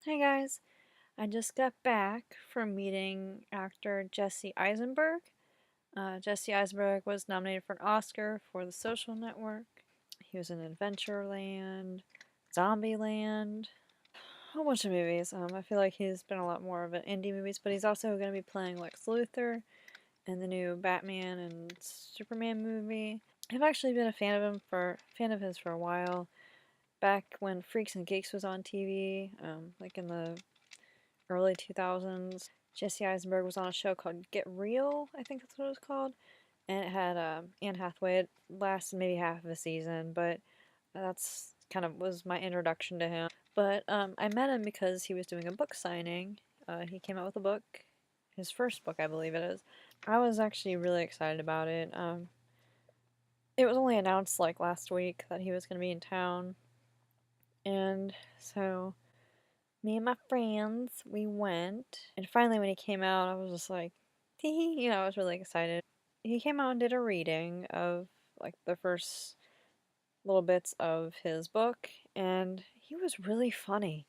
Hey guys, I just got back from meeting actor Jesse Eisenberg. Jesse Eisenberg was nominated for an Oscar for The Social Network. He was in Adventureland, Zombieland, a whole bunch of movies. I feel like he's been a lot more of an indie movies, but he's also going to be playing Lex Luthor in the new Batman and Superman movie. I've actually been a fan of his for a while. Back when Freaks and Geeks was on TV, like in the early 2000s. Jesse Eisenberg was on a show called Get Real, I think that's what it was called. And it had Anne Hathaway. It lasted maybe half of a season, but that's kind of was my introduction to him. But I met him because he was doing a book signing. He came out with a book, his first book, I believe it is. I was actually really excited about it. It was only announced like last week that he was going to be in town, and so me and my friends, we went. And finally, when he came out, I was just like, tee hee, I was really excited. He came out and did a reading of like the first little bits of his book, and he was really funny.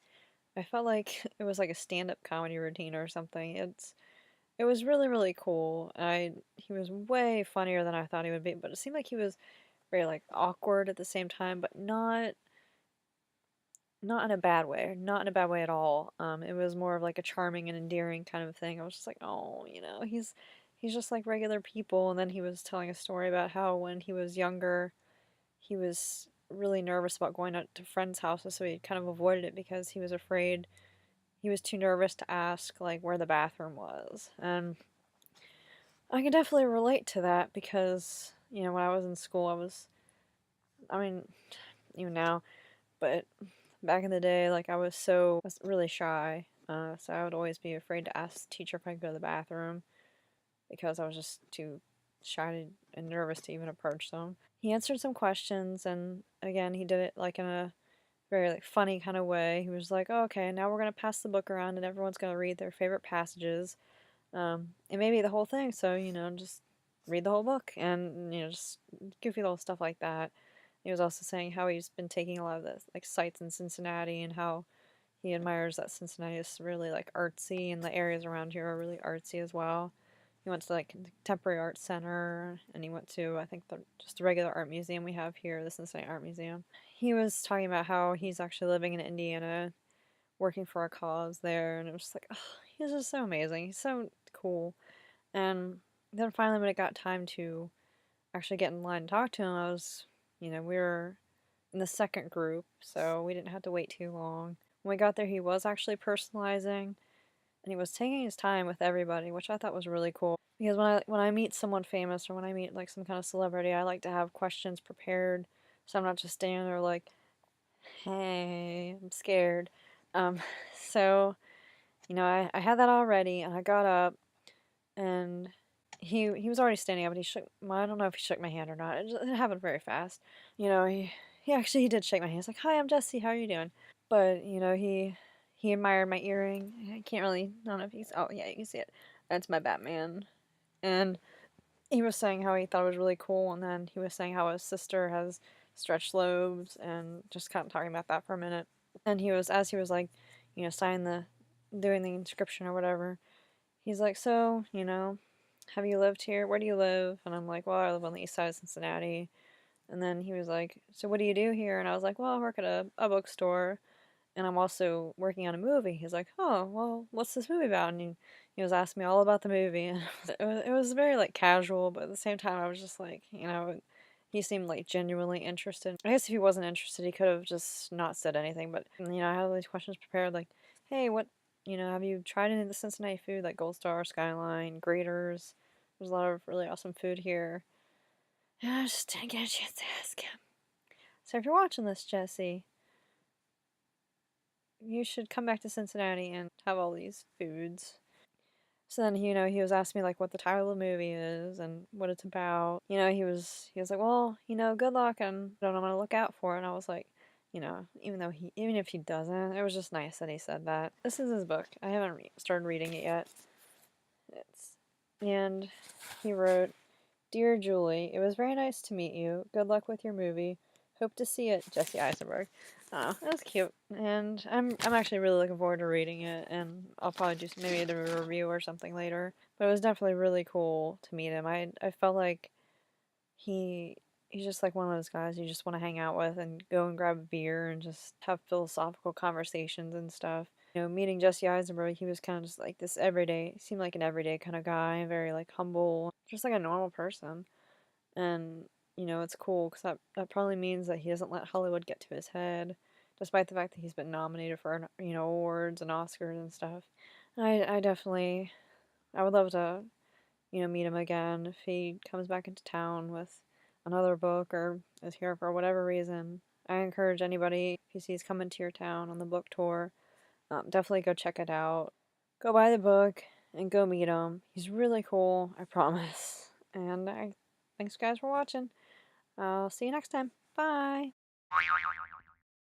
I felt like it was like a stand-up comedy routine or something. It was really really cool. He was way funnier than I thought he would be, but it seemed like he was very like awkward at the same time, but not in a bad way, not in a bad way at all. It was more of like a charming and endearing kind of thing. I was just like, oh, he's just like regular people. And then he was telling a story about how when he was younger, he was really nervous about going out to friends' houses, so he kind of avoided it because he was afraid. He was too nervous to ask like where the bathroom was. And I can definitely relate to that because, when I was in school, I mean, even now, but back in the day, like I was really shy, so I would always be afraid to ask the teacher if I could go to the bathroom because I was just too shy and nervous to even approach them. He answered some questions, and again, he did it like in a very like funny kind of way. He was like, oh, "Okay, now we're gonna pass the book around, and everyone's gonna read their favorite passages, it may be the whole thing, so just read the whole book and just goofy little stuff like that." He was also saying how he's been taking a lot of the like sites in Cincinnati and how he admires that Cincinnati is really like artsy and the areas around here are really artsy as well. He went to like the Contemporary Art Center and he went to I think just the regular art museum we have here, the Cincinnati Art Museum. He was talking about how he's actually living in Indiana, working for a cause there, and it was just like, oh, he's just so amazing. He's so cool. And then finally, when it got time to actually get in line and talk to him, we were in the second group, so we didn't have to wait too long. When we got there, he was actually personalizing, and he was taking his time with everybody, which I thought was really cool. Because when I meet someone famous or when I meet like some kind of celebrity, I like to have questions prepared, so I'm not just standing there like, "Hey, I'm scared." Um, so I had that already, and I got up, and he was already standing up, and he shook. Well, I don't know if he shook my hand or not. It happened very fast. He did shake my hand. He's like, "Hi, I'm Jesse. How are you doing?" But he admired my earring. I can't really. I don't know if you. Oh yeah, you can see it. That's my Batman. And he was saying how he thought it was really cool, and then he was saying how his sister has stretched lobes, and just kind of talking about that for a minute. And as he was like, signing doing the inscription or whatever, he's like, so, have you lived here? Where do you live? And I'm like, well, I live on the east side of Cincinnati. And then he was like, so what do you do here? And I was like, well, I work at a bookstore, and I'm also working on a movie. He's like, oh, well, what's this movie about? And he was asking me all about the movie. And it was very, like, casual, but at the same time, I was just like, he seemed, like, genuinely interested. I guess if he wasn't interested, he could have just not said anything, but, I had all these questions prepared, like, hey, have you tried any of the Cincinnati food, like Gold Star, Skyline, Graders? There's a lot of really awesome food here. And I just didn't get a chance to ask him. So if you're watching this, Jesse, you should come back to Cincinnati and have all these foods. So then, he was asking me like what the title of the movie is and what it's about. He was like, well, good luck and I'm gonna look out for it. And I was like, even if he doesn't, it was just nice that he said that. This is his book. I haven't started reading it yet. And he wrote, "Dear Julie, it was very nice to meet you. Good luck with your movie. Hope to see it, Jesse Eisenberg." Oh, that's cute. And I'm actually really looking forward to reading it, and I'll probably do maybe a review or something later. But it was definitely really cool to meet him. I felt like he he's just like one of those guys you just want to hang out with and go and grab a beer and just have philosophical conversations and stuff. Meeting Jesse Eisenberg, he was kind of just like this everyday, seemed like an everyday kind of guy, very like humble, just like a normal person. And, it's cool because that probably means that he doesn't let Hollywood get to his head, despite the fact that he's been nominated for, awards and Oscars and stuff. I definitely, I would love to, meet him again if he comes back into town with another book or is here for whatever reason. I encourage anybody, if he sees coming to your town on the book tour, definitely go check it out. Go buy the book and go meet him. He's really cool, I promise. And thanks guys for watching. I'll see you next time. Bye.